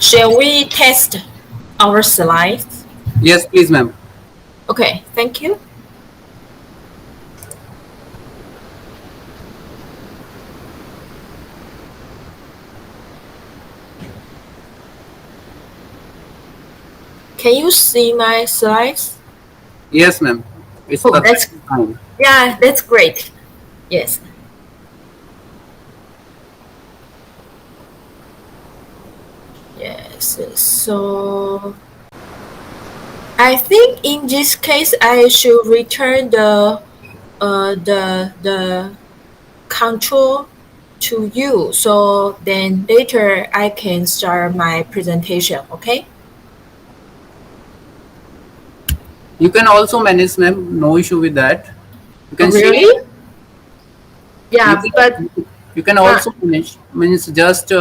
Shall we test our slides? Yes, please, ma'am. Okay, thank you. Can you see my slides? Yes, ma'am. It's Oh, that's perfectly fine. yeah, that's great. Yes. Yes. So I think in this case I should return the control to you. So then later I can start my presentation. Okay. You can also manage, ma'am. No issue with that. You Oh, can share. really? You Yeah, can but you can uh, also manage. Means just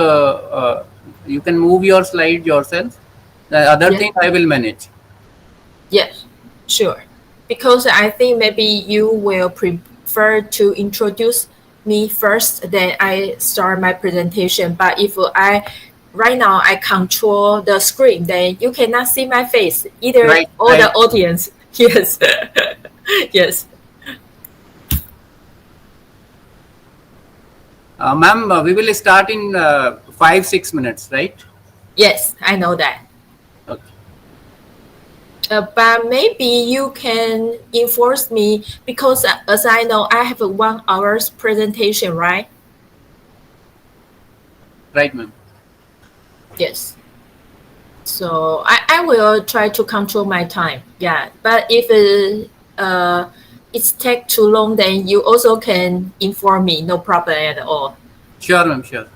you can move your slide yourself. The other yeah. thing I will manage. Yes, sure. Because I think maybe you will prefer to introduce me first, then I start my presentation. But if I right now I control the screen, then you cannot see my face either Right, or the right. audience. Yes, yes, Ma'am, we will start in 5 6 minutes, right? yes. I know that. Okay. But maybe you can enforce me because as I know, I have a 1 hour's presentation, right? Right, ma'am. Yes. So I will try to control my time. Yeah, but if it's take too long, then you also can inform me. No problem at all. Sure, ma'am. Sure.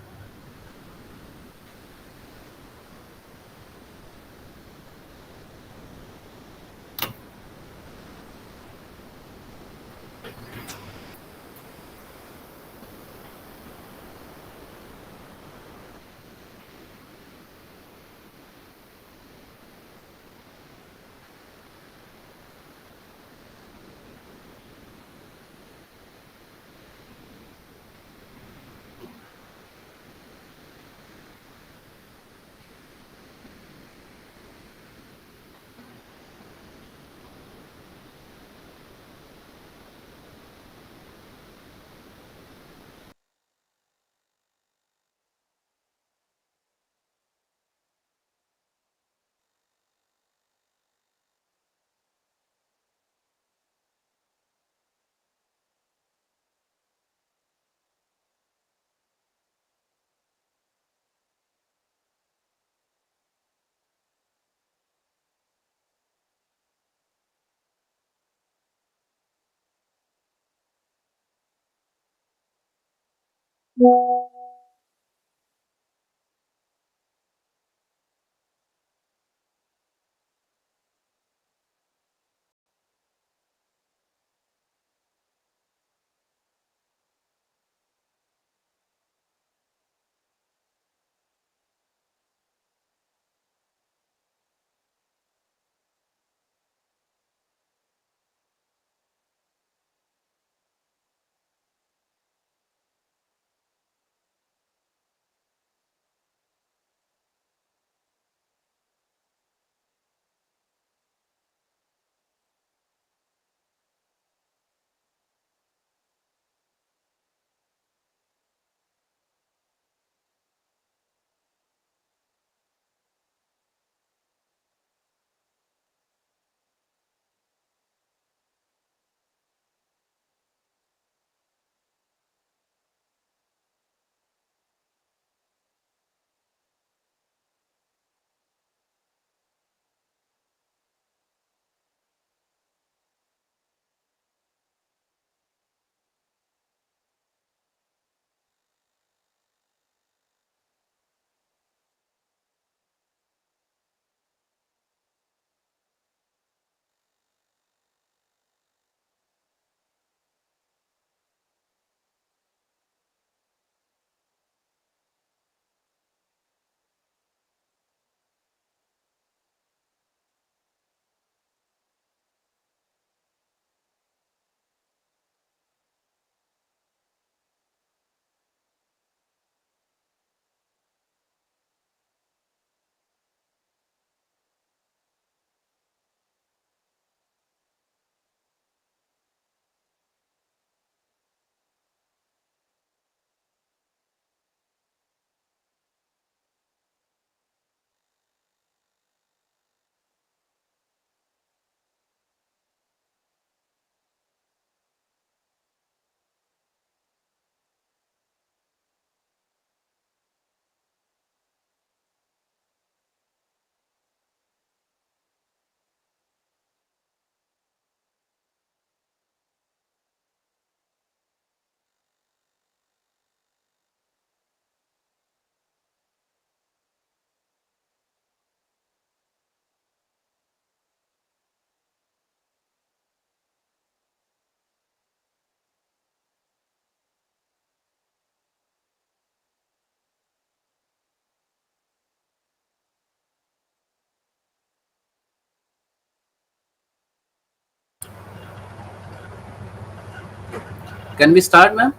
Can we start, ma'am?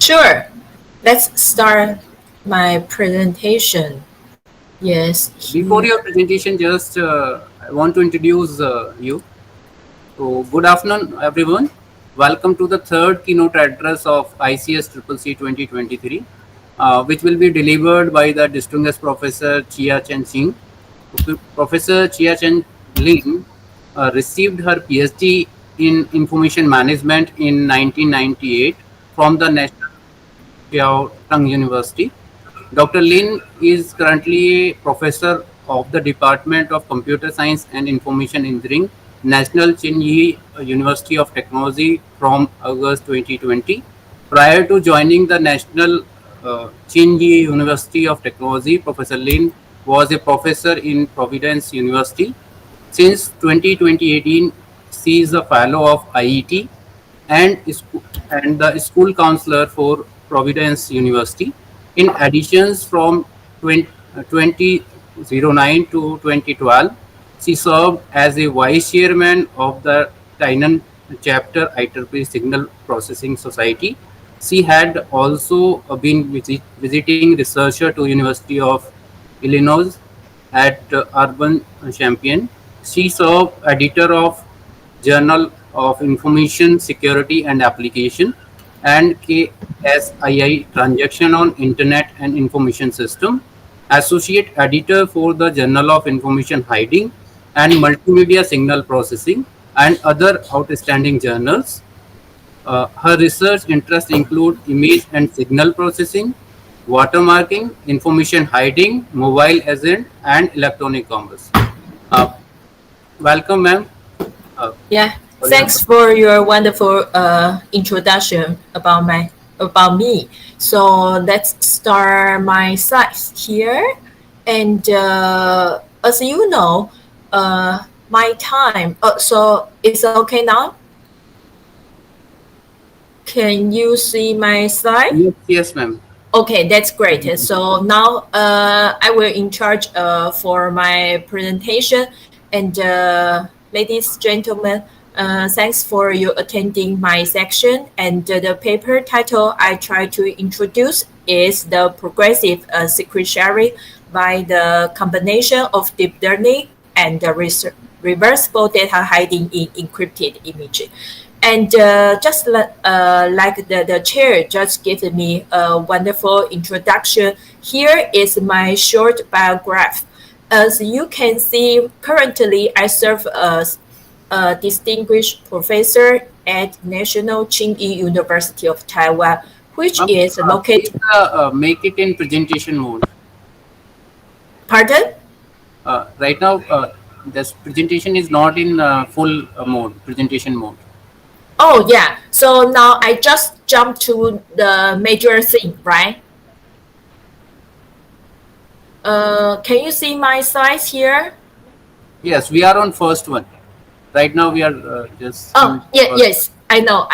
Sure. Let's start my presentation. Yes, Before here. your presentation, just I want to introduce you. So, good afternoon, everyone. Welcome to the third keynote address of ICS Triple C 2023, which will be delivered by the distinguished Professor Chia Chen Ching. Professor Chia Chen Ling received her PhD in Information Management in 1998 from the National Chiao Tung University. Dr. Lin is currently a professor of the Department of Computer Science and Information Engineering, National Chin Yi University of Technology from August 2020. Prior to joining the National Chin Yi University of Technology, Professor Lin was a professor in Providence University. Since 2018, she is a fellow of IET and, and the school counselor for Providence University. In addition, from 2009 to 2012, she served as a vice chairman of the Tainan chapter IEEE Signal Processing Society. She had also been visiting researcher to University of Illinois at Urban Champion. She served editor of Journal of Information Security and Application and KSII Transaction on Internet and Information System, Associate Editor for the Journal of Information Hiding and Multimedia Signal Processing and other outstanding journals. Her research interests include image and signal processing, watermarking, information hiding, mobile agent, and electronic commerce. Uh, Welcome, ma'am. Uh, Yeah. for your Thanks for your wonderful introduction about me. So let's start my slides here. And as you know, my time. So it's okay now. Can you see my slide? Yes, yes, ma'am. Okay, that's great. So now I will in charge for my presentation. And ladies, gentlemen, thanks for you attending my section. And the paper title I try to introduce is the progressive secret sharing by the combination of deep learning and the reversible data hiding in encrypted image. And just like the chair just gave me a wonderful introduction, here is my short biography. As you can see, currently I serve as a distinguished professor at National Tsin Yi University of Taiwan, which Ma'am, is located. please make it in presentation mode. Pardon? Right now, this presentation is not in full mode, presentation mode. Oh yeah. So now I just jump to the major thing, right? Can you see my slides here? Yes, we are on first one. Right now, we are just Oh, in yeah, first. yes, I know.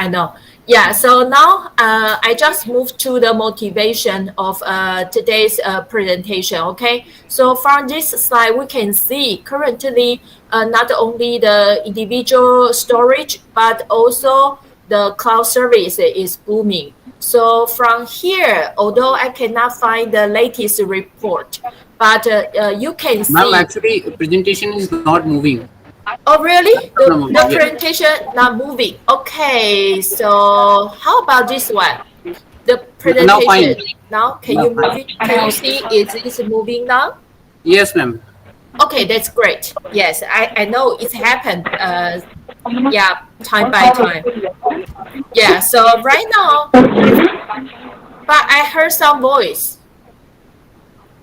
Yeah, so now I just moved to the motivation of today's presentation, okay? So from this slide, we can see currently not only the individual storage, but also the cloud service is booming. So from here, although I cannot find the latest report, but you can Ma'am, see. actually, presentation is not moving. Oh, really? Not The moving. Yes. presentation not moving. Okay, so how about this one? The Now, fine. presentation now, can Now, you move fine. it? Can you see is it moving now? Yes, ma'am. Okay, that's great. Yes, I know it's happened. Yeah, time by time. Yeah, so right now, but I heard some voice.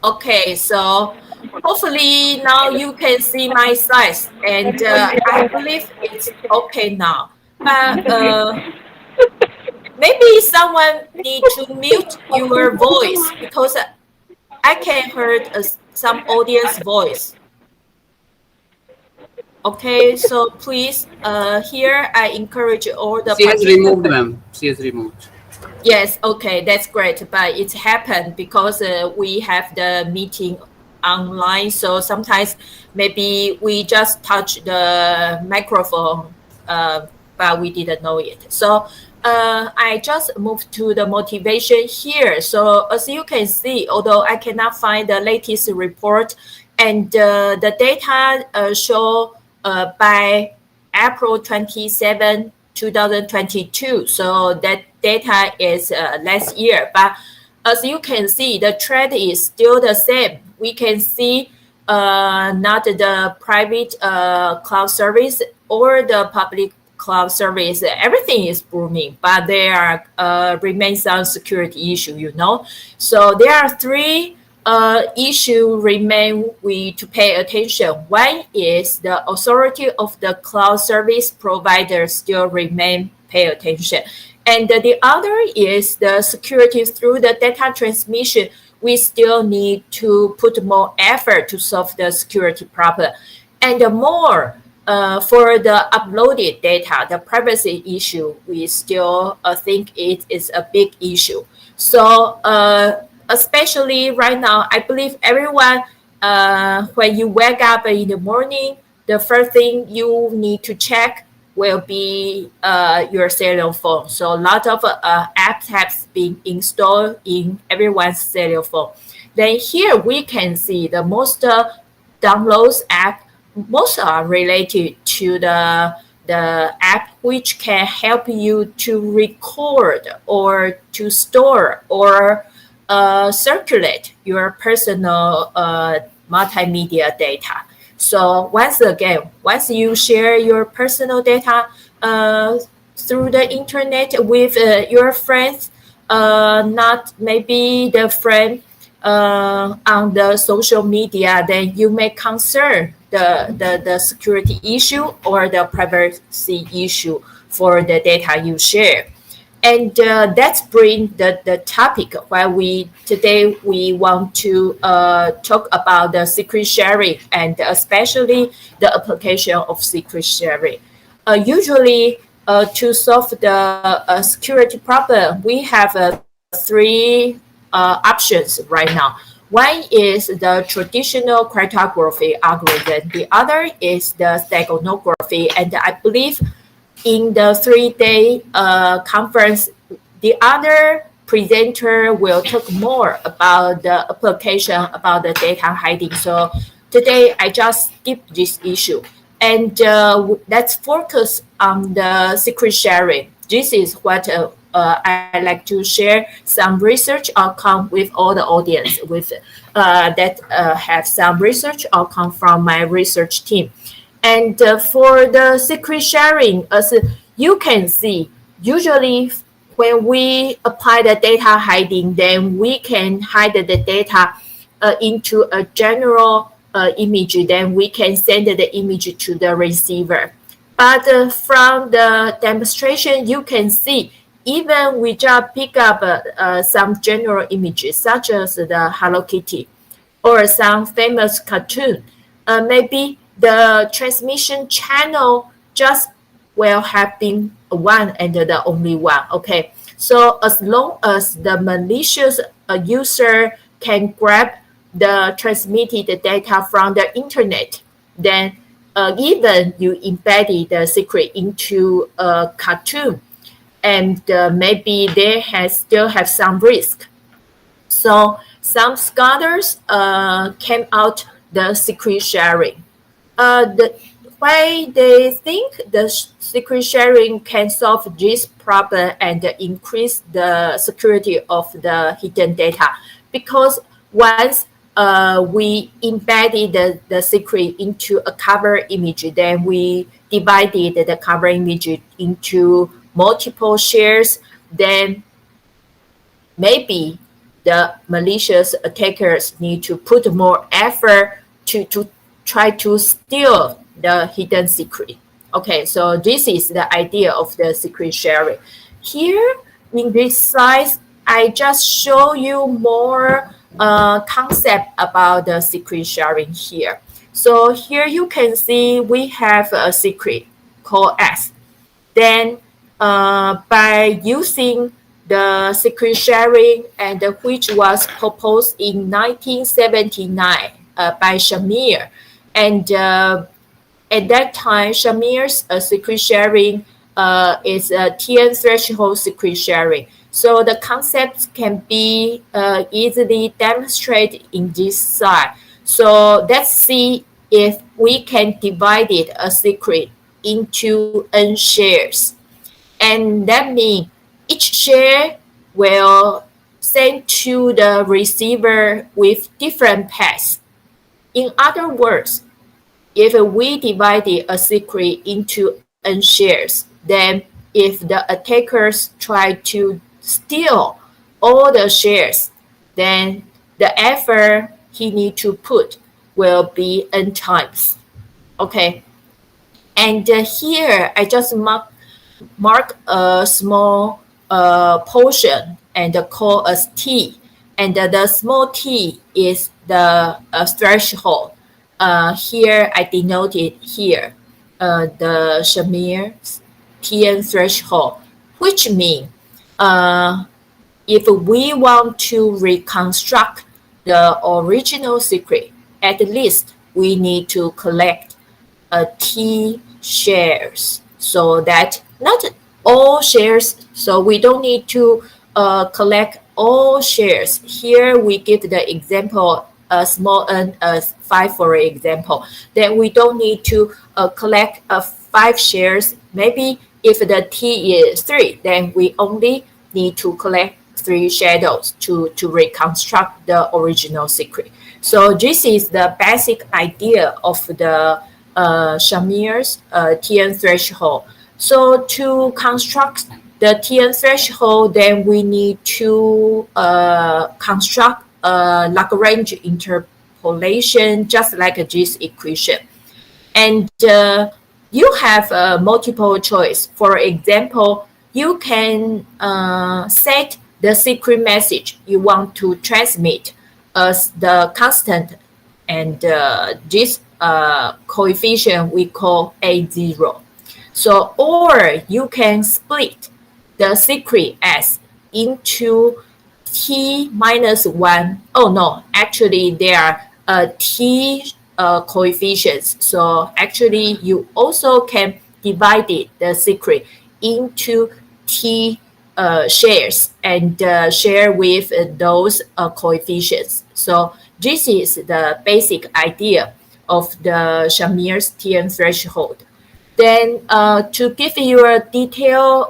Okay, so hopefully now you can see my slides, and I believe it's okay now. But maybe someone need to mute your voice because I can hear some audience voice. Okay, so please, here I encourage all the She has removed, participants. ma'am. She has removed. Yes, okay, that's great. But it's happened because we have the meeting online. So sometimes maybe we just touch the microphone but we didn't know it. So I just moved to the motivation here. So as you can see, although I cannot find the latest report, and the data show by April 27, 2022. So that data is last year. But as you can see, the trend is still the same. We can see not the private cloud service or the public cloud service. Everything is booming, but there remains some security issue, you know. So there are three issue remain we to pay attention. One is the authority of the cloud service provider still remain pay attention. And the other is the security through the data transmission. We still need to put more effort to solve the security problem. And more for the uploaded data, the privacy issue, we still think it is a big issue. So especially right now, I believe everyone, when you wake up in the morning, the first thing you need to check will be your cellular phone. So a lot of apps have been installed in everyone's cellular phone. Then here we can see the most downloads app, most are related to the app which can help you to record or to store or circulate your personal multimedia data. So once again, once you share your personal data through the internet with your friends, not maybe the friend on the social media, then you may concern the security issue or the privacy issue for the data you share. And that's bring the topic where today we want to talk about the secret sharing and especially the application of secret sharing. Usually to solve the security problem, we have three options right now. One is the traditional cryptography algorithm. The other is the steganography. And I believe in the 3-day conference, the other presenter will talk more about the application, about the data hiding. So today I just skip this issue. And let's focus on the secret sharing. This is what I like to share some research outcome with all the audience with that have some research outcome from my research team. And for the secret sharing, as you can see, usually when we apply the data hiding, then we can hide the data into a general image. Then we can send the image to the receiver. But from the demonstration, you can see even we just pick up some general images, such as the Hello Kitty or some famous cartoon, maybe the transmission channel just will have been one and the only one. Okay, so as long as the malicious user can grab the transmitted data from the internet, then even you embedded the secret into a cartoon, and maybe they still have some risk. So some scholars came out the secret sharing. Why they think the secret sharing can solve this problem and increase the security of the hidden data, because once we embedded the secret into a cover image, then we divided the cover image into multiple shares, then maybe the malicious attackers need to put more effort to try to steal the hidden secret. Okay, so this is the idea of the secret sharing. Here in this slide, I just show you more concept about the secret sharing here. So here you can see we have a secret called S. Then by using the secret sharing, and which was proposed in 1979 by Shamir, and at that time Shamir's secret sharing is a TN threshold secret sharing. So the concepts can be easily demonstrated in this slide. So let's see if we can divide it a secret into n shares. And that means each share will send to the receiver with different paths. In other words, if we divided a secret into n shares, then if the attackers try to steal all the shares, then the effort he need to put will be n times. Okay, and here I just mark a small portion and call as T. And the small t is the threshold. Here I denoted here the Shamir's TN threshold, which means if we want to reconstruct the original secret, at least we need to collect T shares, so that not all shares, so we don't need to collect all shares. Here we give the example small n as 5 for example. Then we don't need to collect 5 shares. Maybe if the T is 3, then we only need to collect 3 shadows to reconstruct the original secret. So this is the basic idea of the Shamir's TN threshold. So to construct the TN threshold, then we need to construct a Lagrange interpolation just like this equation. And you have multiple choice. For example, you can set the secret message you want to transmit as the constant, and this coefficient we call A0. So, or you can split the secret S into T minus 1. Oh no, actually there are T coefficients. So actually you also can divide the secret into T shares and share with those coefficients. So this is the basic idea of the Shamir's TN threshold. Then to give you a detailed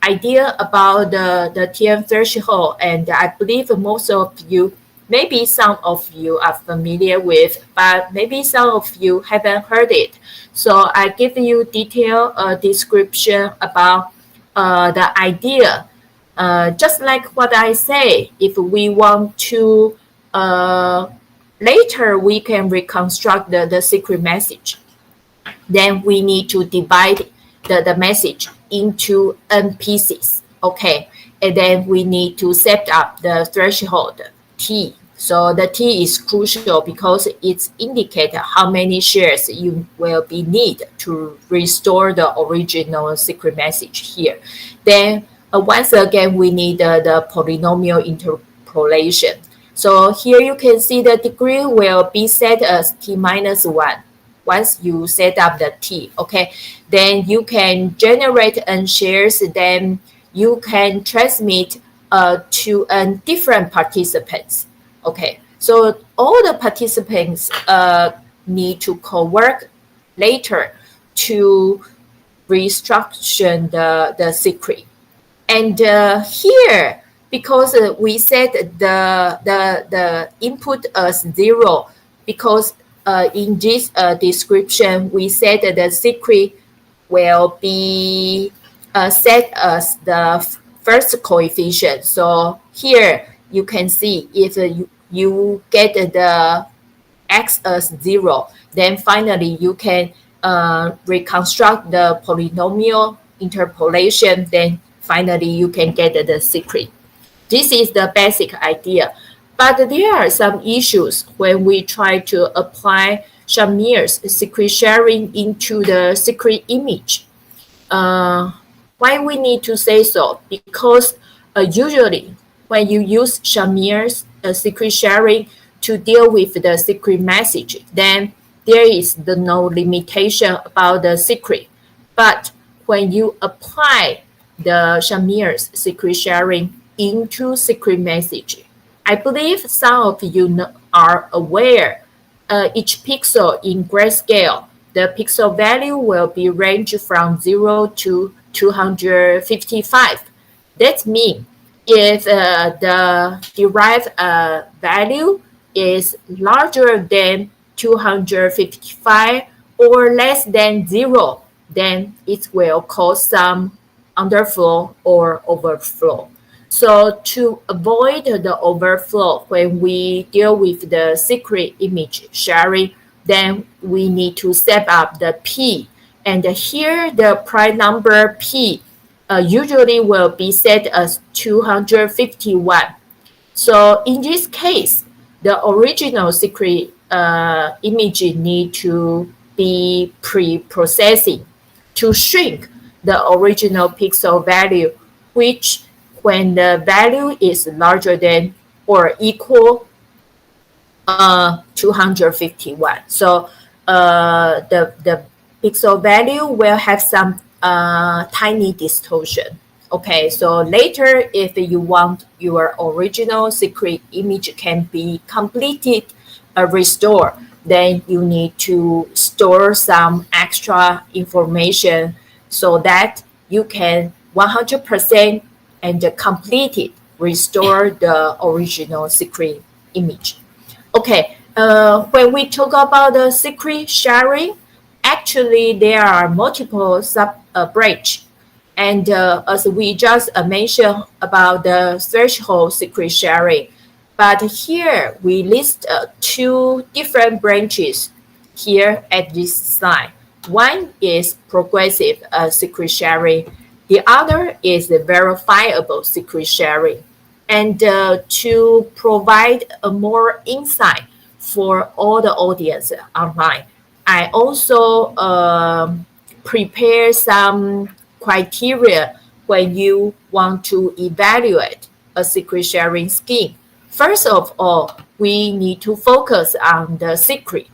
idea about the TN threshold, and I believe most of you, maybe some of you are familiar with, but maybe some of you haven't heard it. So I give you detailed description about the idea. Just like what I say, if we want to later we can reconstruct the secret message, then we need to divide the message into n pieces. Okay, and then we need to set up the threshold T. So the T is crucial because it indicates how many shares you will be need to restore the original secret message here. Then once again, we need the polynomial interpolation. So here you can see the degree will be set as T minus 1. Once you set up the T, okay, then you can generate n shares, then you can transmit to different participants. Okay, so all the participants need to co-work later to restructure the secret. And here, because we set the input as 0, because in this description, we said that the secret will be set as the first coefficient. So here you can see if you get the x as 0, then finally you can reconstruct the polynomial interpolation, then finally you can get the secret. This is the basic idea. But there are some issues when we try to apply Shamir's secret sharing into the secret image. Why we need to say so? Because usually when you use Shamir's secret sharing to deal with the secret message, then there is no limitation about the secret. But when you apply the Shamir's secret sharing into secret message. I believe some of you are aware each pixel in grayscale, the pixel value will be ranged from 0 to 255. That means if the derived value is larger than 255 or less than 0, then it will cause some underflow or overflow. So to avoid the overflow when we deal with the secret image sharing, then we need to set up the P. And here the prime number P usually will be set as 251. So in this case, the original secret image need to be pre-processing to shrink the original pixel value, which when the value is larger than or equal 251. So the pixel value will have some tiny distortion. Okay, so later if you want your original secret image can be completed, restore, then you need to store some extra information so that you can 100% and complete it, restore the original secret image. Okay, when we talk about the secret sharing, actually there are multiple sub-branch. And as we just mentioned about the threshold secret sharing, but here we list two different branches here at this slide. One is progressive secret sharing. The other is the verifiable secret sharing. And to provide a more insight for all the audience online, I also prepare some criteria when you want to evaluate a secret sharing scheme. First of all, we need to focus on the secret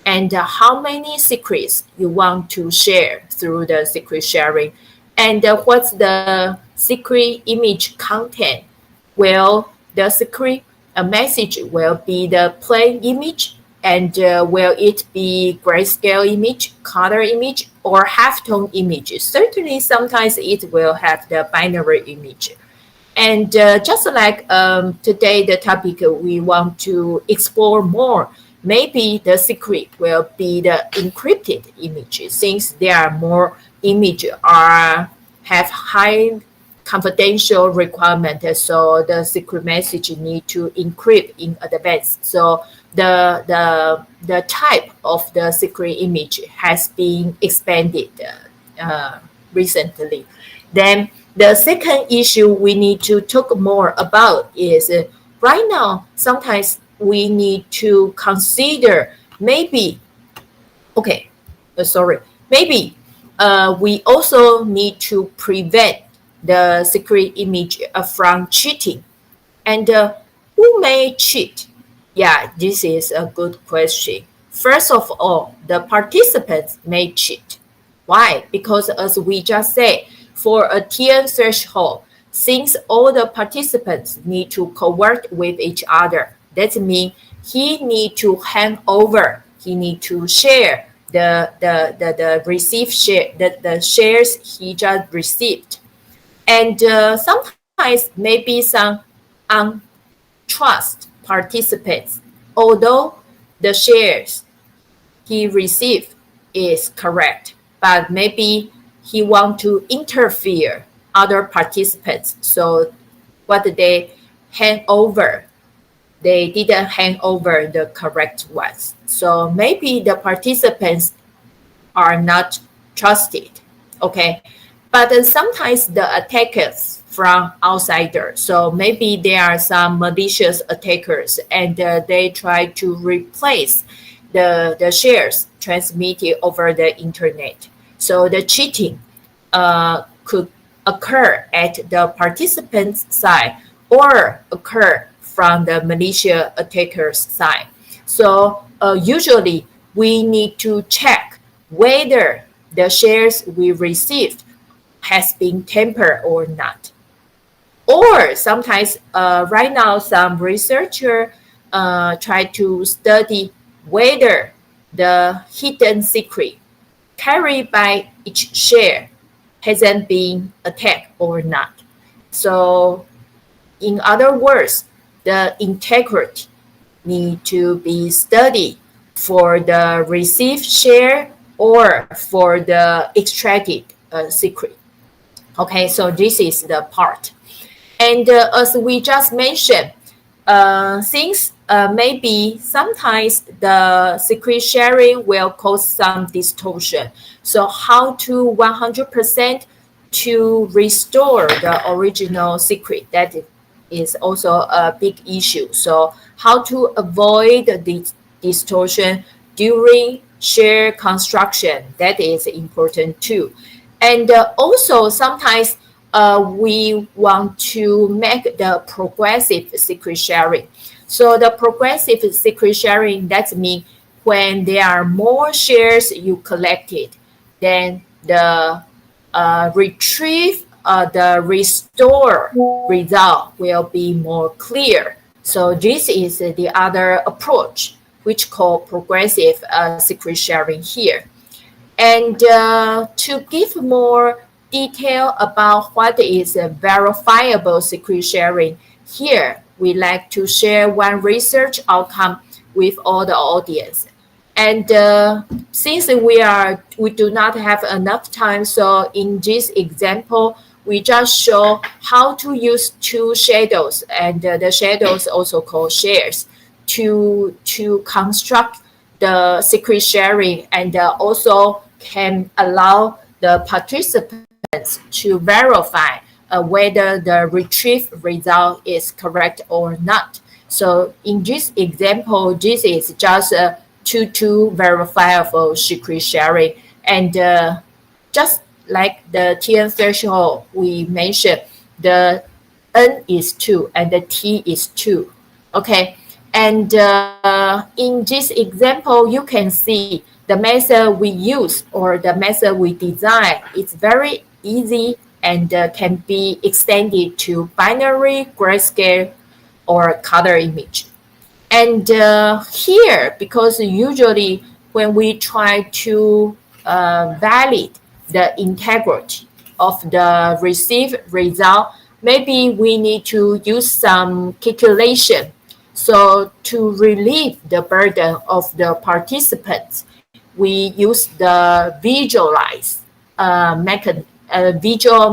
and how many secrets you want to share through the secret sharing, and what's the secret image content. Well, the secret message will be the plain image, and will it be grayscale image, color image, or halftone image? Certainly, sometimes it will have the binary image. And just like today, the topic we want to explore more, maybe the secret will be the encrypted image, since there are more images have high confidential requirement, so the secret message need to encrypt in advance. So the type of the secret image has been expanded recently. Then the second issue we need to talk more about is right now, sometimes we need to consider maybe we also need to prevent the secret image from cheating. And who may cheat? Yeah, this is a good question. First of all, the participants may cheat. Why? Because as we just said, for a TN threshold, since all the participants need to cowork with each other, that means he need to hand over, he need to share the received share, the shares he just received. And sometimes maybe some untrust participants, although the shares he received is correct, but maybe he want to interfere other participants. So what they hand over, they didn't hand over the correct ones. So maybe the participants are not trusted. Okay, but sometimes the attackers from outsider. So maybe there are some malicious attackers, and they try to replace the shares transmitted over the internet. So the cheating could occur at the participant's side or occur from the malicious attacker's side. So usually we need to check whether the shares we received has been tampered or not. Or sometimes, right now, some researcher try to study whether the hidden secret carried by each share hasn't been attacked or not. So, in other words, the integrity need to be studied for the received share or for the extracted secret. Okay, so this is the part. And as we just mentioned, since maybe sometimes the secret sharing will cause some distortion. So how to 100% to restore the original secret, that is also a big issue. So how to avoid the distortion during share construction, that is important too. And also sometimes we want to make the progressive secret sharing. So the progressive secret sharing, that means when there are more shares you collected, then the the restore result will be more clear. So this is the other approach, which called progressive secret sharing here. And to give more detail about what is a verifiable secret sharing, here we like to share one research outcome with all the audience. And since we do not have enough time, so in this example, we just show how to use two shadows, and the shadows also called shares, to construct the secret sharing, and also can allow the participants to verify whether the retrieved result is correct or not. So in this example, this is just a two verifiable secret sharing, and just like the TN threshold we mentioned, the N is 2 and the T is 2. Okay, and in this example, you can see the method we use or the method we design is very easy and can be extended to binary, grayscale, or color image. And here, because usually when we try to validate the integrity of the received result, maybe we need to use some calculation. So to relieve the burden of the participants, we use the visual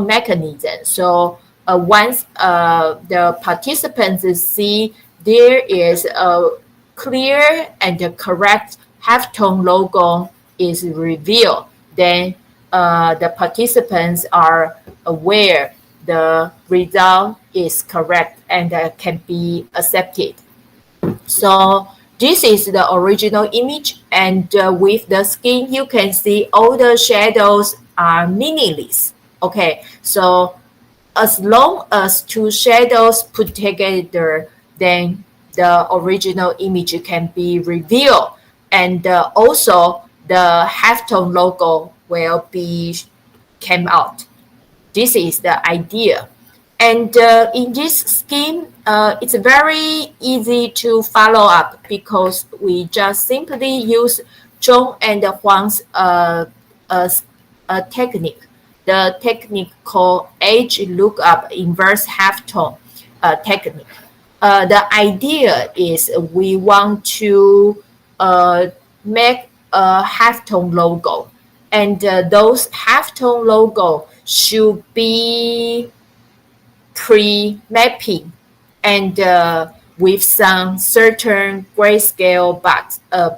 mechanism. So once the participants see there is a clear and correct halftone logo is revealed, then the participants are aware the result is correct and can be accepted. So this is the original image, and with the skin, you can see all the shadows are meaningless. Okay, so as long as two shadows put together, then the original image can be revealed, and also the halftone logo will be came out. This is the idea. And in this scheme, it's very easy to follow up because we just simply use Zhong and Huang's technique, the technique called edge lookup inverse halftone technique. The idea is we want to make a halftone logo, and those halftone logo should be pre-mapping and with some certain grayscale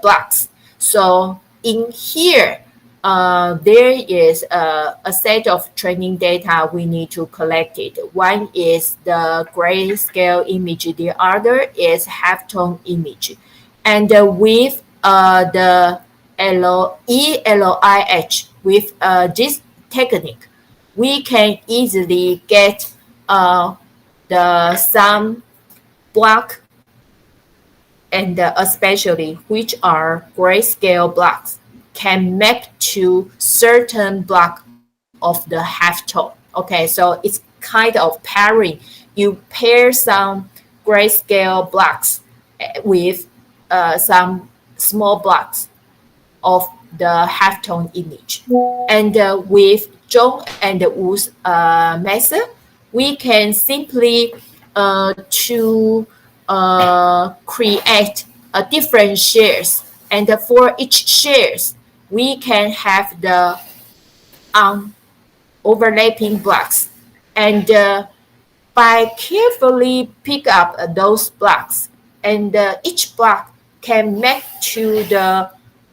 blocks. So in here, there is a set of training data we need to collect it. One is the grayscale image, the other is halftone image. And with the ELIH, with this technique, we can easily get the some block, and especially which are grayscale blocks, can map to certain block of the halftone. Okay, so it's kind of pairing. You pair some grayscale blocks with some small blocks of the halftone image. And with Zhong and Wu's method, we can simply to create different shares. And for each shares, we can have the overlapping blocks. And by carefully pick up those blocks, and each block can map to the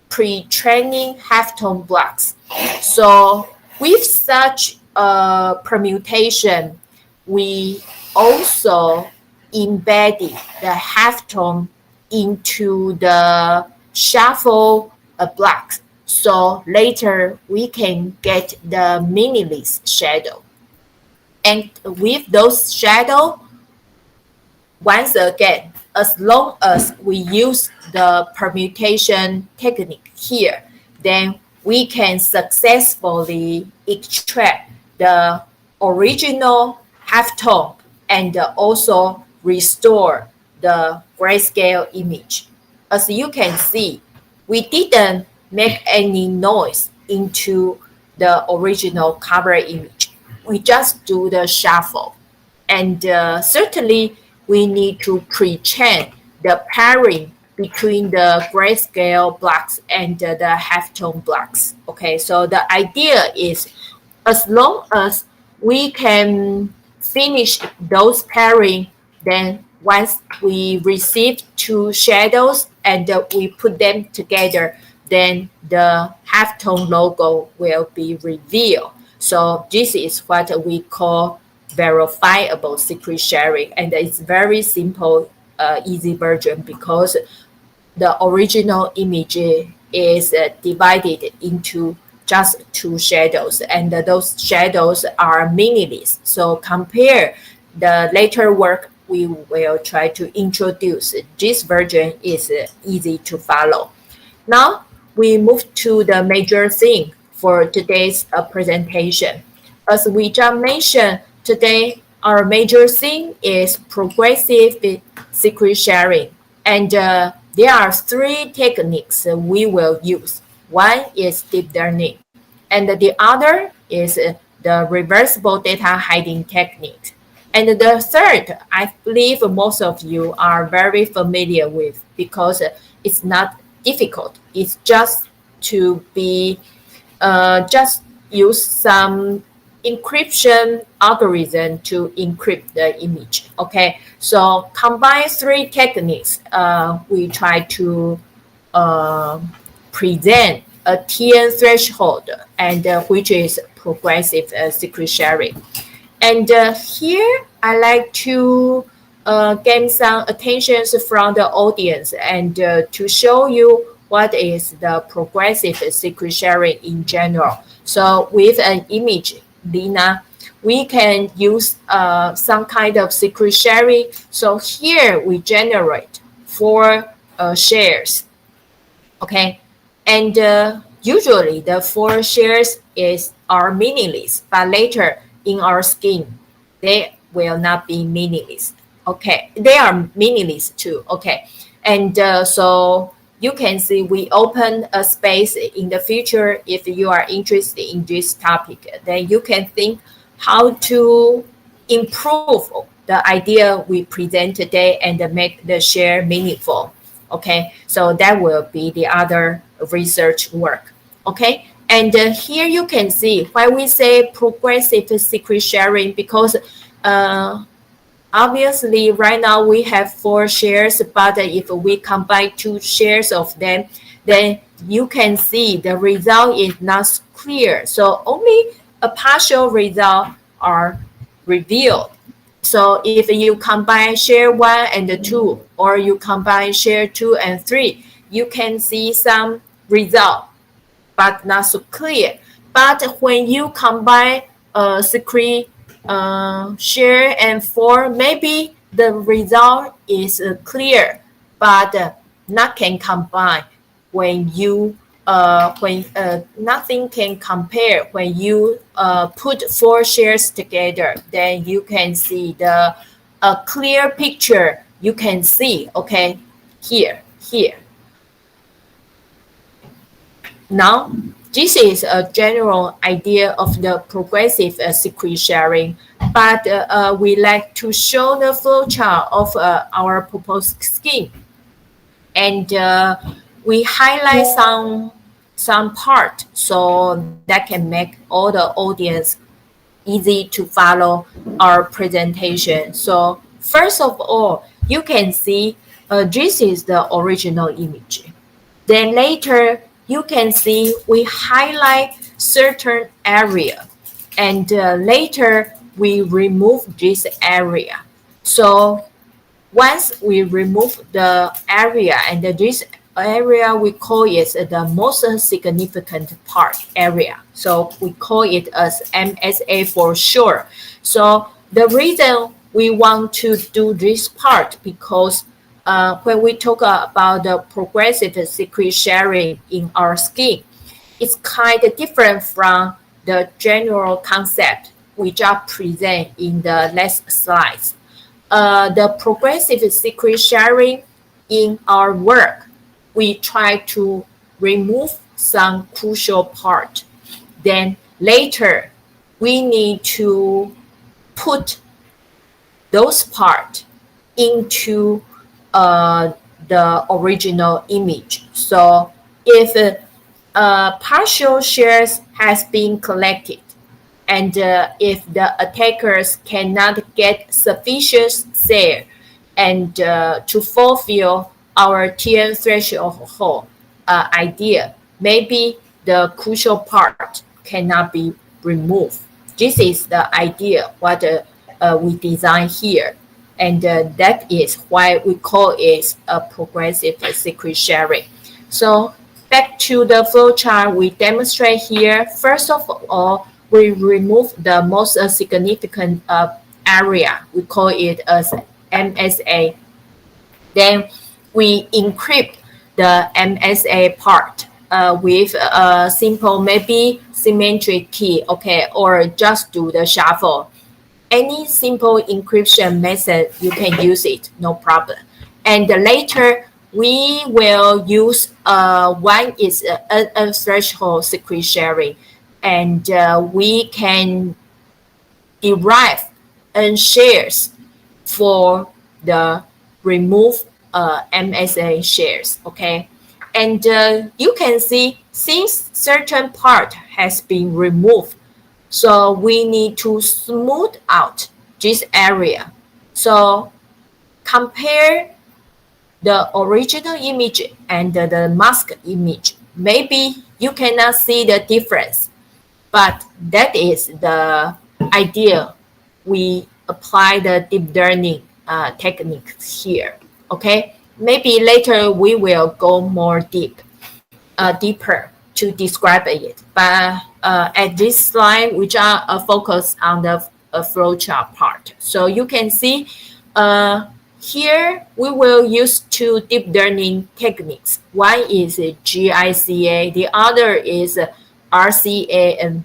pre-training halftone blocks. So with such a permutation, we also embedded the halftone into the shuffle blocks. So later we can get the meaningless shadow. And with those shadow, once again, as long as we use the permutation technique here, then we can successfully extract the original halftone and also restore the grayscale image. As you can see, we didn't make any noise into the original cover image. We just do the shuffle. And certainly, we need to pre-train the pairing between the grayscale blocks and the halftone blocks. Okay, so the idea is as long as we can finish those pairing, then once we receive two shadows and we put them together, then the halftone logo will be revealed. So this is what we call verifiable secret sharing, and it's very simple, easy version because the original image is divided into just two shadows, and those shadows are meaningless. So compare the later work we will try to introduce. This version is easy to follow. Now we move to the major theme for today's presentation. As we just mentioned, today our major theme is progressive secret sharing. And there are three techniques we will use. One is deep learning, and the other is the reversible data hiding technique. And the third, I believe most of you are very familiar with because it's not difficult. It's just to be just use some encryption algorithm to encrypt the image. Okay, so combine three techniques. We try to present a TN threshold, and which is progressive secret sharing. And here I like to gain some attention from the audience and to show you what is the progressive secret sharing in general. So with an image, Lina, we can use some kind of secret sharing. So here we generate 4 shares. Okay, and usually the 4 shares are meaningless, but later in our scheme, they will not be meaningless. Okay, they are meaningless too. Okay, and so you can see we open a space in the future. If you are interested in this topic, then you can think how to improve the idea we present today and make the share meaningful. Okay, so that will be the other research work. Okay, and here you can see why we say progressive secret sharing, because obviously right now we have 4 shares, but if we combine 2 shares of them, then you can see the result is not clear. So only a partial result are revealed. So if you combine share 1 and 2, or you combine share 2 and 3, you can see some result, but not so clear. But when you combine secret share and 4, maybe the result is clear, but not can combine when you when nothing can compare when you put four shares together, then you can see the a clear picture. You can see, okay, here. Now, this is a general idea of the progressive secret sharing, but we like to show the flowchart of our proposed scheme, and we highlight some part so that can make all the audience easy to follow our presentation. So first of all, you can see this is the original image. Then later, you can see we highlight certain area, and later we remove this area. So once we remove the area, and this area we call it the most significant part area. So we call it as MSA for sure. So the reason we want to do this part because when we talk about the progressive secret sharing in our scheme, it's kind of different from the general concept which are present in the next slides. The progressive secret sharing in our work, we try to remove some crucial part. Then later, we need to put those parts into the original image. So if partial shares has been collected, and if the attackers cannot get sufficient share and to fulfill our TN threshold idea, maybe the crucial part cannot be removed. This is the idea what we design here, and that is why we call it a progressive secret sharing. So back to the flowchart we demonstrate here. First of all, we remove the most significant area. We call it as MSA. Then we encrypt the MSA part with a simple, maybe symmetric key, okay, or just do the shuffle. Any simple encryption method, you can use it, no problem. And later, we will use one is a threshold secret sharing, and we can derive N shares for the remove MSA shares, okay? And you can see since certain part has been removed, so we need to smooth out this area. So compare the original image and the mask image. Maybe you cannot see the difference, but that is the idea. We apply the deep learning techniques here, okay? Maybe later we will go more deeper to describe it. But at this slide, which are focused on the flowchart part. So you can see here we will use two deep learning techniques. One is GICA, the other is RCA.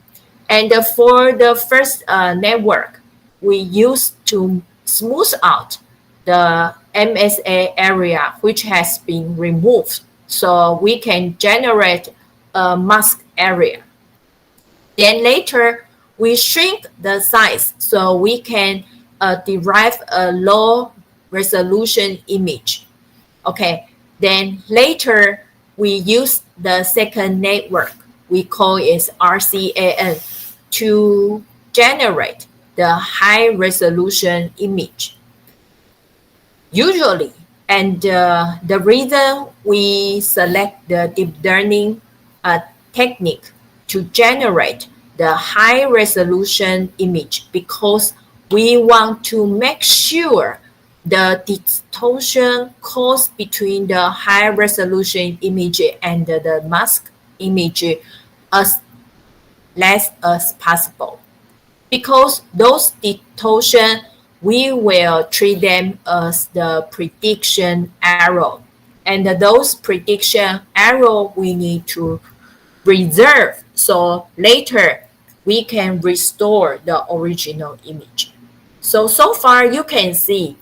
And for the first network, we use to smooth out the MSA area which has been removed, so we can generate a mask area. Then later, we shrink the size so we can derive a low resolution image. Okay, then later, we use the second network. We call it RCAN to generate the high resolution image. Usually, and the reason we select the deep learning technique to generate the high resolution image because we want to make sure the distortion caused between the high resolution image and the mask image as less as possible. Because those distortion, we will treat them as the prediction error. And those prediction error, we need to reserve. So later we can restore the original image. So far you can see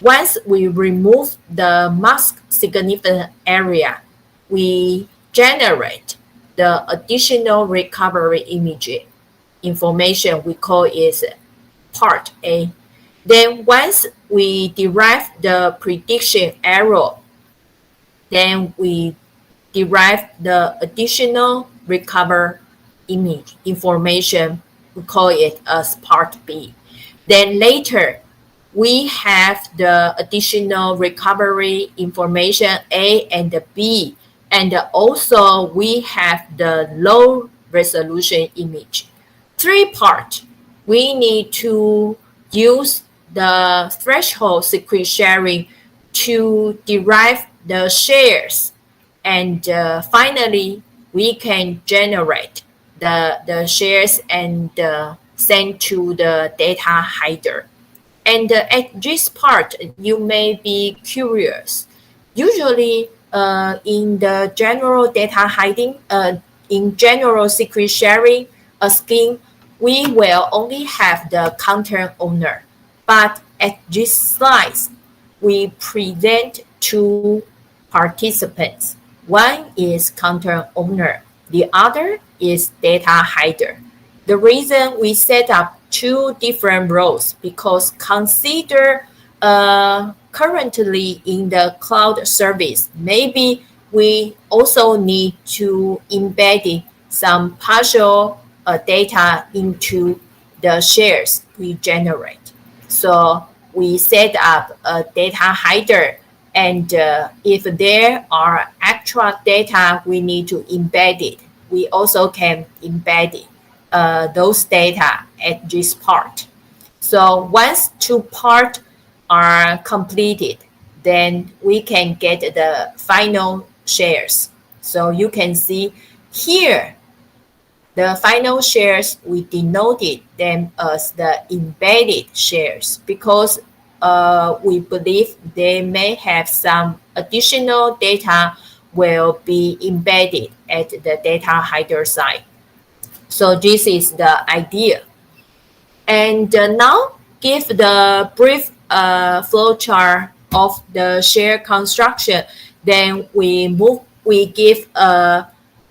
once we remove the mask significant area, we generate the additional recovery image information. We call it part A. Then once we derive the prediction error, then we derive the additional recover image information. We call it as part B. Then later, we have the additional recovery information A and B, and also we have the low resolution image. Three part. We need to use the threshold secret sharing to derive the shares, and finally we can generate the shares and send to the data hider. And at this part, you may be curious. Usually, in the general data hiding, in general secret sharing scheme, we will only have the content owner. But at this slide, we present two participants. One is content owner, the other is data hider. The reason we set up two different roles because consider currently in the cloud service, maybe we also need to embed some partial data into the shares we generate. So we set up a data hider, and if there are extra data we need to embed it, we also can embed it. Those data at this part. So once two parts are completed, then we can get the final shares. So you can see here, the final shares, we denoted them as the embedded shares because we believe they may have some additional data will be embedded at the data hider side. So this is the idea. And now give the brief flowchart of the share construction. Then we give a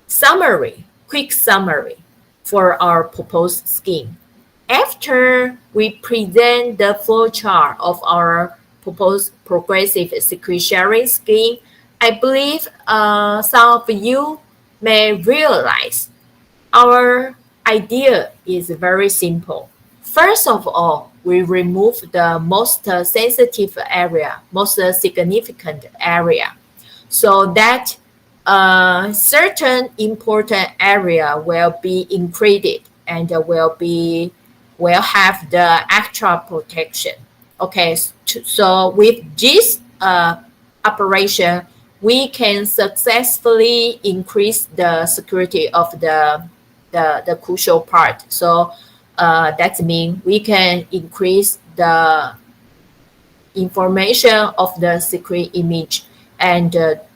summary, quick summary for our proposed scheme. After we present the flowchart of our proposed progressive secret sharing scheme, I believe some of you may realize our idea is very simple. First of all, we remove the most sensitive area, most significant area, so that certain important area will be encrypted and will have the extra protection. Okay, so with this operation, we can successfully increase the security of the crucial part. So that means we can increase the information of the secret image and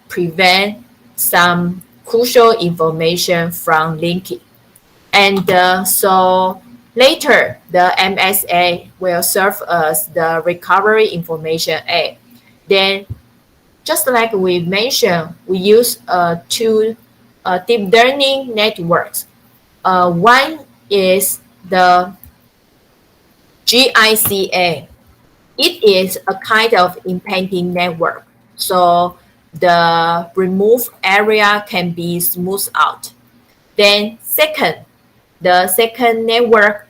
prevent some crucial information from leaking. And so later, the MSA will serve as the recovery information A. Then, just like we mentioned, we use two deep learning networks. One is the GICA. It is a kind of impending network. So the removed area can be smoothed out. Then the second network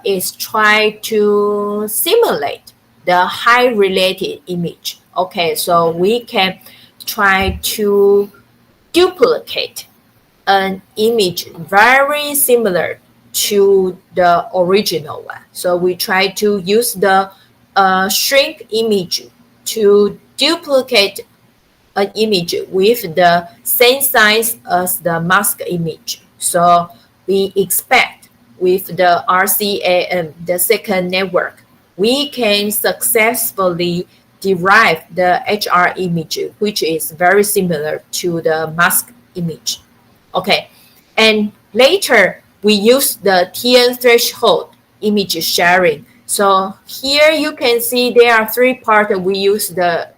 is try to simulate the high related image. Okay, so we can try to duplicate an image very similar to the original one. So we try to use the shrink image to duplicate an image with the same size as the mask image. So we expect with the RCAM, the second network, we can successfully derive the HR image, which is very similar to the mask image. Okay, And later, we use the TN threshold image sharing. So here you can see there are three parts. We use the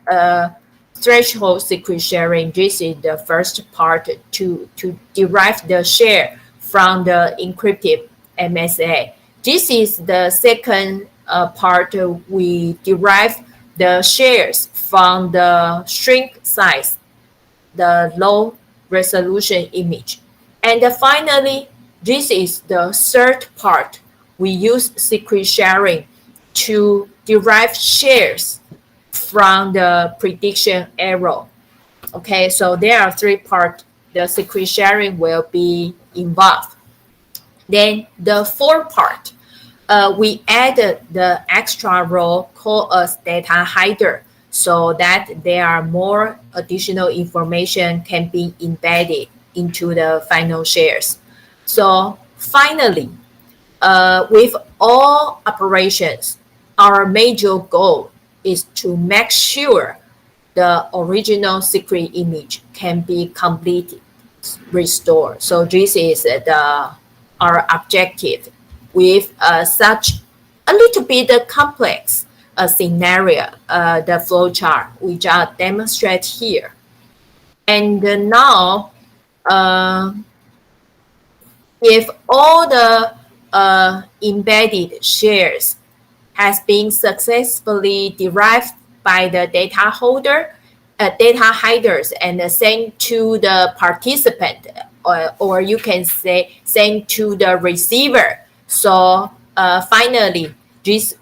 threshold secret sharing. This is the first part to derive the share from the encrypted MSA. This is the second part. We derive the shares from the shrink size, the low resolution image. And finally, this is the third part. We use secret sharing to derive shares from the prediction error. Okay, so there are three parts. The secret sharing will be involved. Then the fourth part, we added the extra row called as data hider, so that there are more additional information can be embedded into the final shares. So finally, with all operations, our major goal is to make sure the original secret image can be completely restored. So this is our objective with such a little bit complex scenario, the flowchart we just demonstrate here. And now, if all the embedded shares has been successfully derived by the data holder, data hiders, and sent to the participant, or you can say sent to the receiver. So finally, this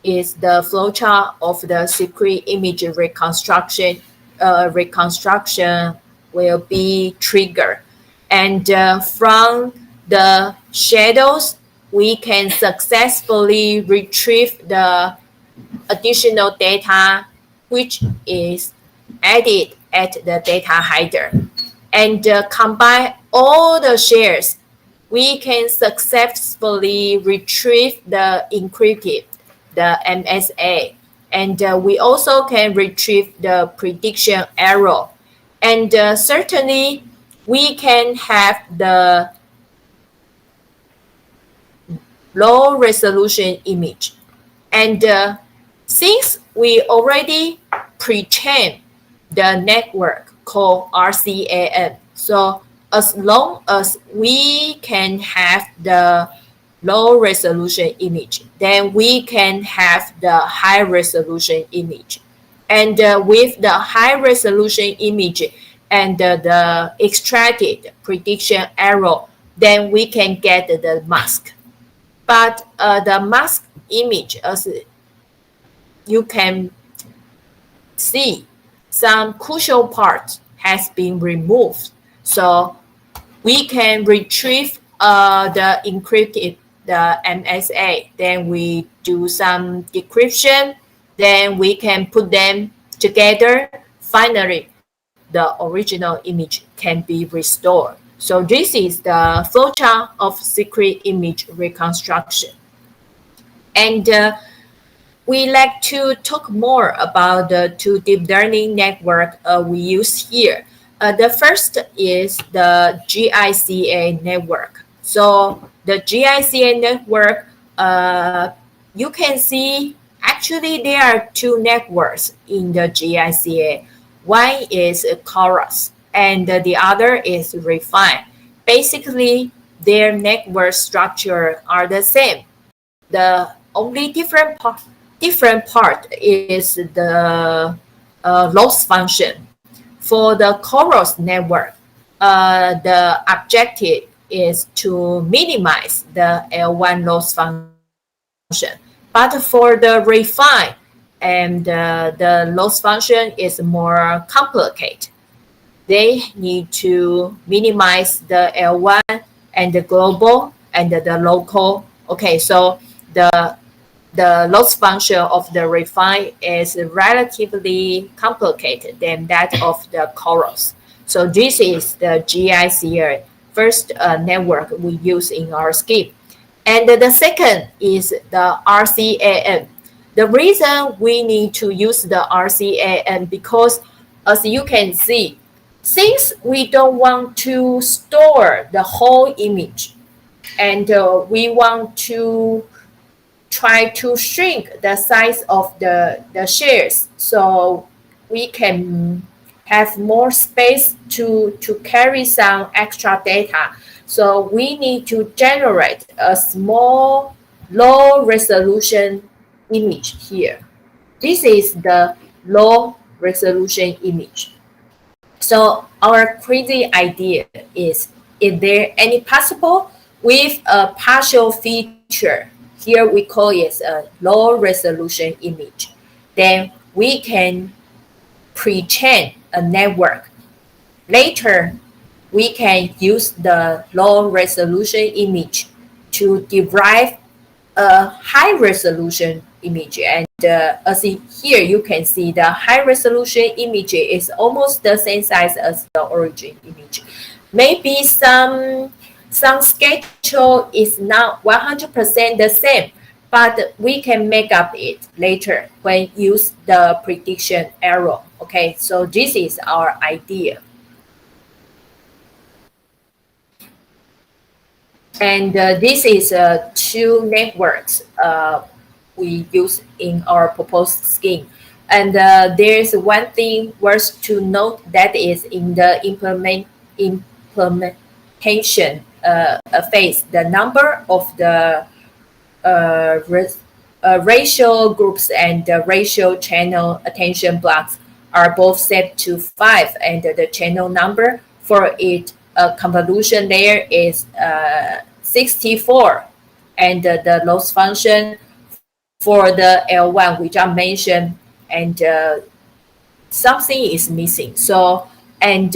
is the flowchart of the secret image reconstruction. Reconstruction will be triggered, and from the shadows, we can successfully retrieve the additional data which is added at the data hider, and combine all the shares. We can successfully retrieve the encrypted, the MSA, and we also can retrieve the prediction error, and certainly we can have the low resolution image. And since we already pre-trained the network called RCAN, so as long as we can have the low resolution image, then we can have the high resolution image. And with the high resolution image and the extracted prediction error, then we can get the mask. But the mask image, as you can see, some crucial parts has been removed. So we can retrieve the encrypted, the MSA, then we do some decryption, then we can put them together. Finally, the original image can be restored. So this is the flowchart of secret image reconstruction. And we like to talk more about the two deep learning network we use here. The first is the GICA network. So the GICA network, you can see actually there are two networks in the GICA. One is Chorus and the other is Refine. Basically, their network structure are the same. The only different part is the loss function. For the Chorus network, the objective is to minimize the L1 loss function. But for the Refine, and the loss function is more complicated. They need to minimize the L1 and the global and the local. Okay, so the loss function of the Refine is relatively complicated than that of the Chorus. So this is the GICA first network we use in our scheme. And the second is the RCAN. The reason we need to use the RCAN because, as you can see, Since we don't want to store the whole image and we want to try to shrink the size of the shares so we can have more space to carry some extra data. So we need to generate a small low resolution image here. This is the low resolution image. So our crazy idea is there any possible with a partial feature? Here we call it a low resolution image. Then we can pre-train a network. Later, we can use the low resolution image to derive a high resolution image. And as here you can see the high resolution image is almost the same size as the origin image. Maybe some schedule is not 100% the same, but we can make up it later when use the prediction error. Okay, so this is our idea. And this is two networks we use in our proposed scheme. And there's one thing worth to note that is in the implementation phase, the number of the ratio groups and the ratio channel attention blocks are both set to 5, and the channel number for it convolution layer is 64, and the loss function for the L1 we just mentioned, and something is missing. So and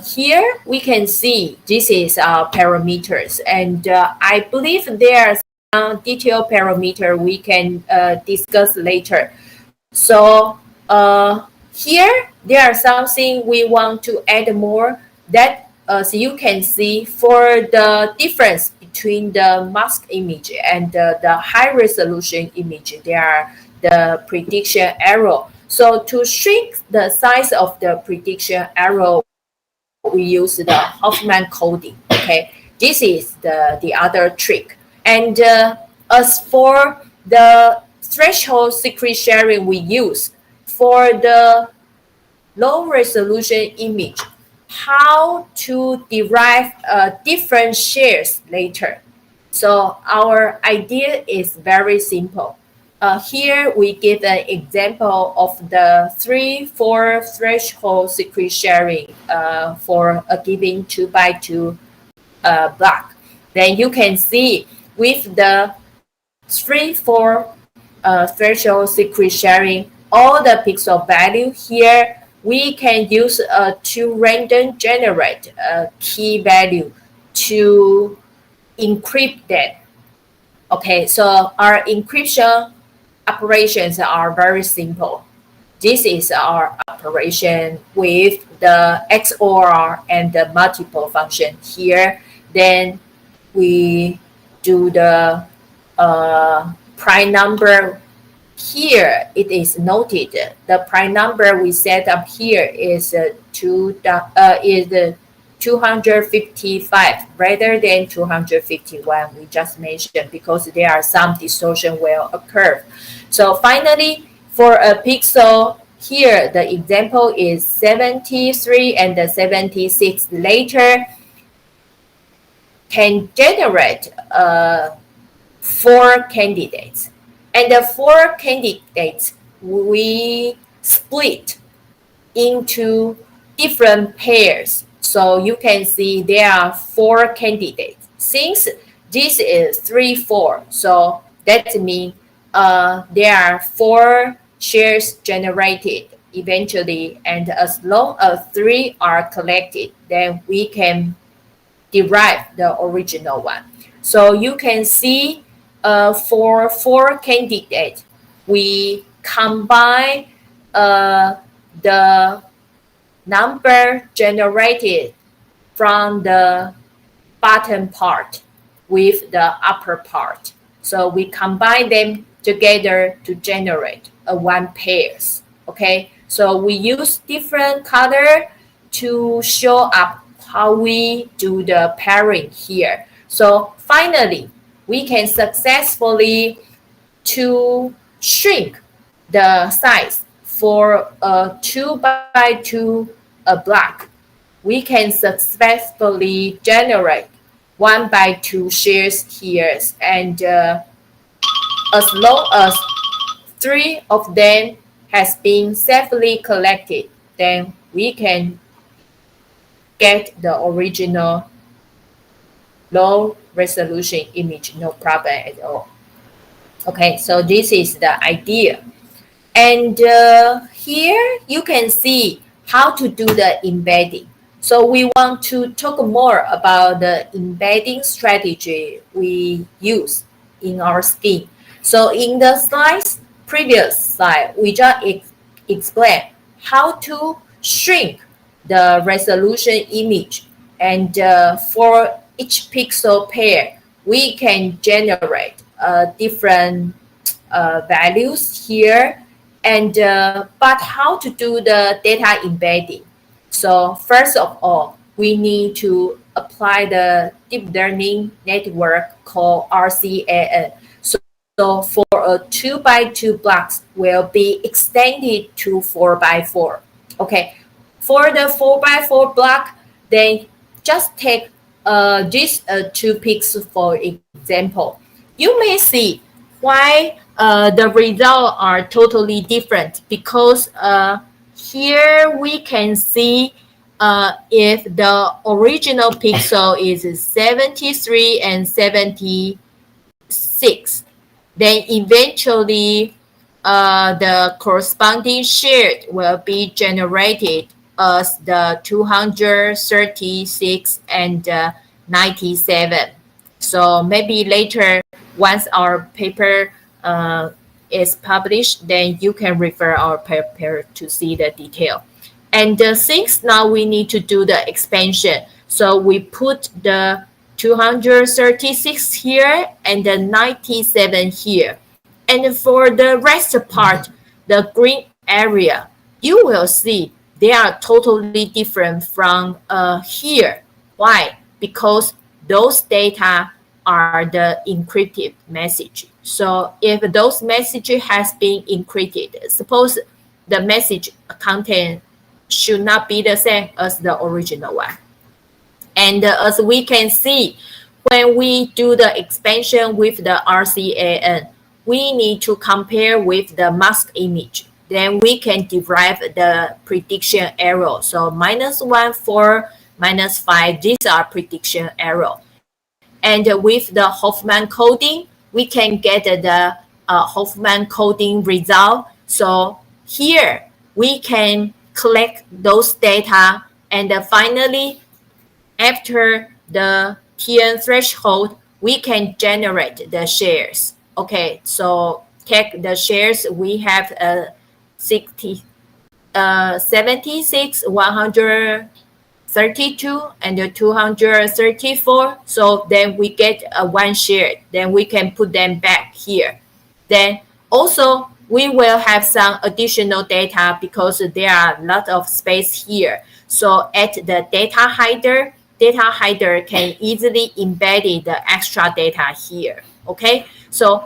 here we can see this is our parameters, and I believe there are some detailed parameter we can discuss later. So here there are something we want to add more that as you can see for the difference between the mask image and the high resolution image, there are the prediction error. So to shrink the size of the prediction error, we use the Hoffman coding. Okay, this is the other trick. And as for the threshold secret sharing we use for the low resolution image, how to derive different shares later. So our idea is very simple. Here we give an example of the 3-4 threshold secret sharing for a given 2x2 block. Then you can see with the 3-4 threshold secret sharing, all the pixel value here, we can use to random generate a key value to encrypt that. Okay, so our encryption operations are very simple. This is our operation with the XOR and the multiple function here. Then we do the prime number. Here it is noted the prime number we set up here is 255 rather than 251 we just mentioned, because there are some distortion will occur. So finally, for a pixel here, the example is 73 and the 76 later can generate 4 candidates. And the 4 candidates we split into different pairs. So you can see there are 4 candidates. Since this is 3-4, so that means there are 4 shares generated eventually, and as long as 3 are collected, then we can derive the original one. So you can see for 4 candidates, we combine the number generated from the bottom part with the upper part. So we combine them together to generate a 1 pairs. Okay, so we use different color to show up how we do the pairing here. So finally, we can successfully to shrink the size for a 2 by 2 block. We can successfully generate 1 by 2 shares here, and as long as 3 of them has been safely collected, then we can get the original low resolution image, no problem at all. Okay, so this is the idea. And here you can see how to do the embedding. So we want to talk more about the embedding strategy we use in our scheme. So in the previous slide, we just explained how to shrink the resolution image. And for each pixel pair, we can generate different values here. And but how to do the data embedding? So first of all, we need to apply the deep learning network called RCAN. So for a 2 by 2 blocks will be extended to 4 by 4. Okay, for the 4 by 4 block, then just take these 2 pixels for example. You may see why the results are totally different, because here we can see if the original pixel is 73 and 76, then eventually the corresponding shade will be generated as the 236 and 97. So maybe later, once our paper is published, then you can refer our paper to see the detail. And since now we need to do the expansion, so we put the 236 here and the 97 here. And for the rest part, the green area, you will see they are totally different from here. Why? Because those data are the encrypted message. So if those messages has been encrypted, suppose the message content should not be the same as the original one. And as we can see, when we do the expansion with the RCAN, we need to compare with the mask image. Then we can derive the prediction error. So -1, 4, -5, these are prediction error. And with the Hoffman coding, we can get the Hoffman coding result. So here we can collect those data, and finally, after the TN threshold, we can generate the shares. Okay, so take the shares, we have 76, 132, and 234. So then we get one share. Then we can put them back here. Then also we will have some additional data because there are a lot of space here. So at the data hider can easily embed the extra data here. Okay, so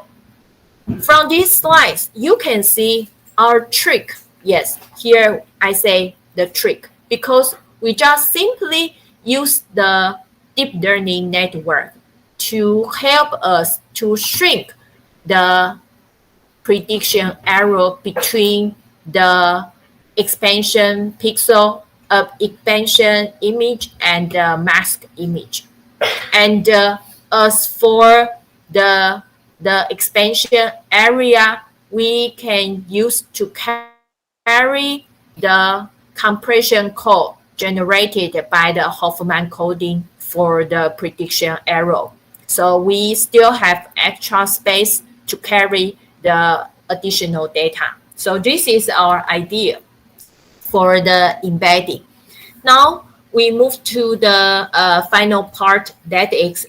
from these slides, you can see our trick. Yes, here I say the trick, because we just simply use the deep learning network to help us to shrink the prediction error between the expansion pixel of expansion image and the mask image. And as for the expansion area, we can use to carry the compression code generated by the Hoffman coding for the prediction error. So we still have extra space to carry the additional data. So this is our idea for the embedding. Now we move to the final part, that is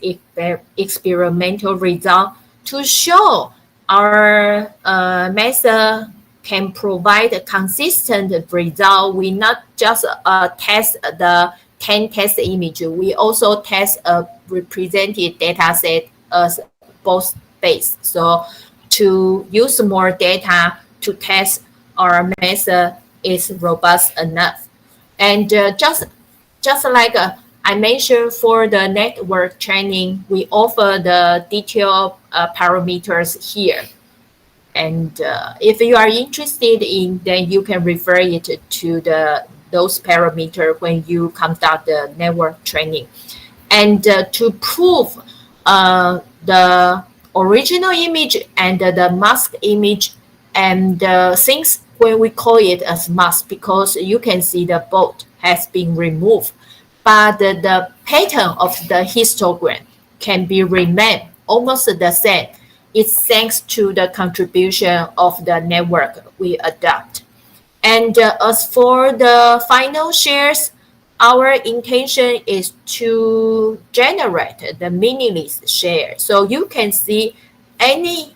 experimental result, to show our method can provide a consistent result. We not just test the 10 test image, we also test a represented data set as both base. So to use more data to test our method is robust enough. And just like I mentioned for the network training, we offer the detailed parameters here. And if you are interested in, then you can refer it to those parameters when you conduct the network training. And to prove the original image and the mask image, and things when we call it as mask, because you can see the bolt has been removed, but the pattern of the histogram can be remain almost the same. It's thanks to the contribution of the network we adopt. And as for the final shares, our intention is to generate the meaningless share. So you can see any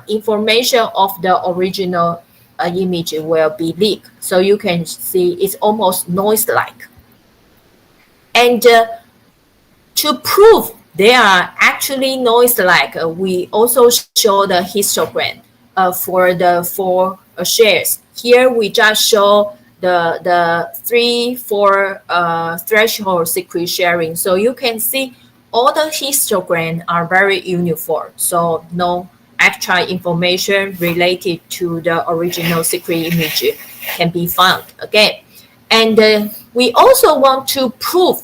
information of the original image will be leaked. So you can see it's almost noise-like. And to prove they are actually noise-like, we also show the histogram for the four shares. Here we just show the 3-4 threshold secret sharing. So you can see all the histograms are very uniform. So no extra information related to the original secret image can be found again. And we also want to prove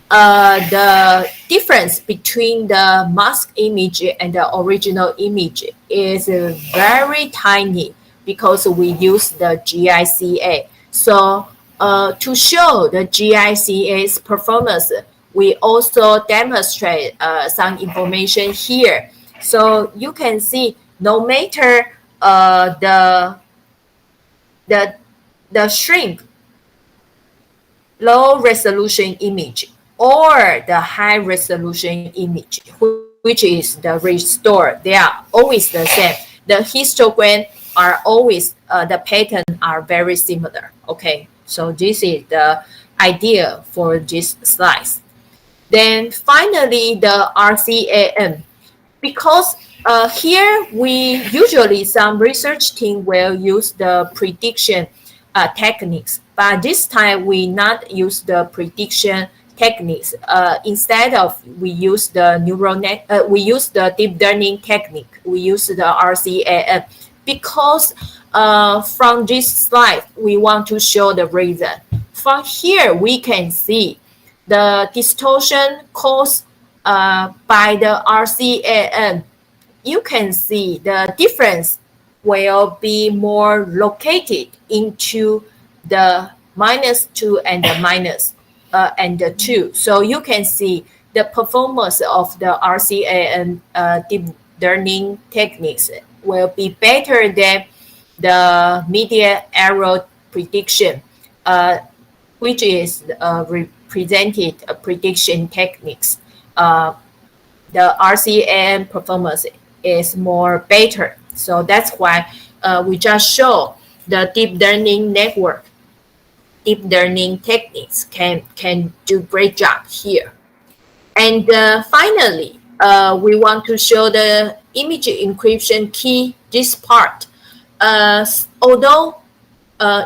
the difference between the mask image and the original image is very tiny because we use the GICA. So to show the GICA's performance, we also demonstrate some information here. So you can see no matter the shrink, low resolution image, or the high resolution image, which is the restore, they are always the same. The histogram are always, the pattern are very similar. Okay, so this is the idea for this slice. Then finally, the RCAM. Because here we usually, some research team will use the prediction techniques, but this time we not use the prediction techniques. Instead of we use the neural net, we use the deep learning technique. We use the RCAM because from this slide we want to show the reason. From here we can see the distortion caused by the RCAM. You can see the difference will be more located into the -2 and the minus and the 2. So you can see the performance of the RCAM deep learning techniques will be better than the median error prediction, which is represented prediction techniques. The RCAM performance is more better. So that's why we just show the deep learning network, deep learning techniques can do great job here. And finally, we want to show the image encryption key, this part. Although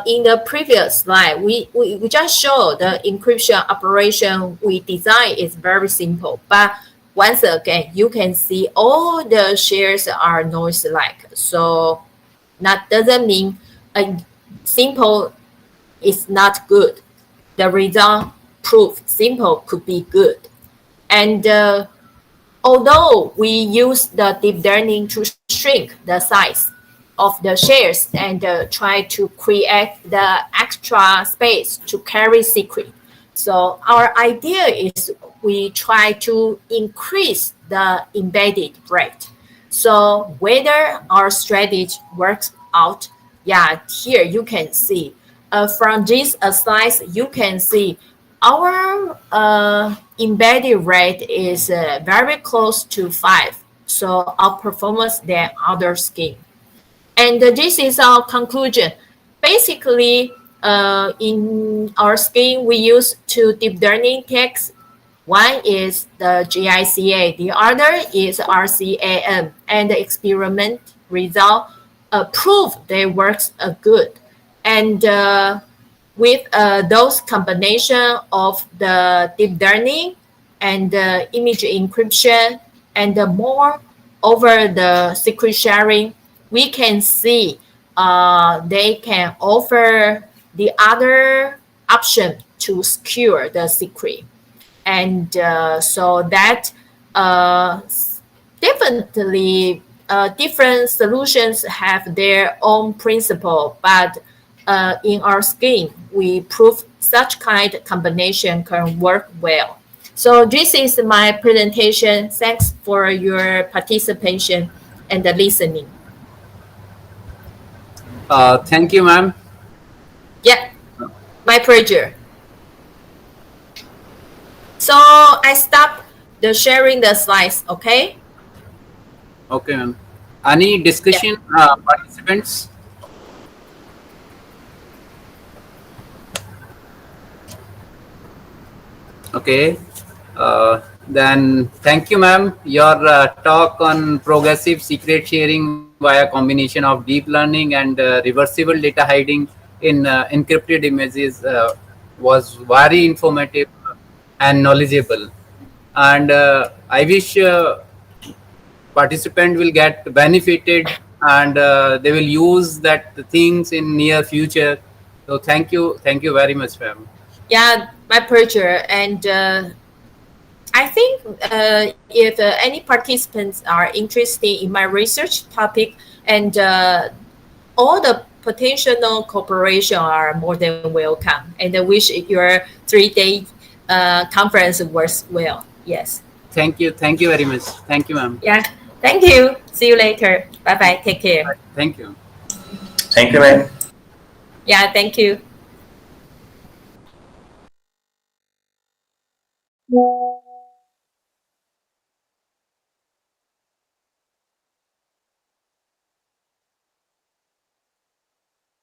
in the previous slide, we just showed the encryption operation we design is very simple. But once again, you can see all the shares are noise-like. So that doesn't mean simple is not good. The result proof simple could be good. And although we use the deep learning to shrink the size of the shares and try to create the extra space to carry secret. So our idea is we try to increase the embedded rate. So whether our strategy works out, yeah, here you can see. From this slides, you can see our embedded rate is very close to 5. So our performance than other scheme. And this is our conclusion. Basically, in our scheme, we use two deep learning techs. One is the GICA, the other is RCAM, and the experiment result prove they works good. And with those combination of the deep learning and the image encryption and the more over the secret sharing, we can see they can offer the other option to secure the secret. And so that uh, definitely different solutions have their own principle, but in our scheme, we prove such kind of combination can work well. So this is my presentation. Thanks for your participation and the listening. Thank you, ma'am. Yeah, my pleasure. So I stop the sharing the slides, okay? Okay, ma'am. Any Yeah. discussion, participants? Okay. Then thank you, ma'am. Your talk on progressive secret sharing via combination of deep learning and reversible data hiding in encrypted images was very informative and knowledgeable. And I wish participant will get benefited and they will use that things in near future. So thank you very much, ma'am. Yeah, my pleasure. And I think if any participants are interested in my research topic, and all the potential cooperation are more than welcome. And I wish your 3 day conference works well. Yes. Thank you very much. Thank you, ma'am. Yeah. Thank you. See you later. Bye bye. Take care. Thank you. Thank you, man. Yeah. Thank you.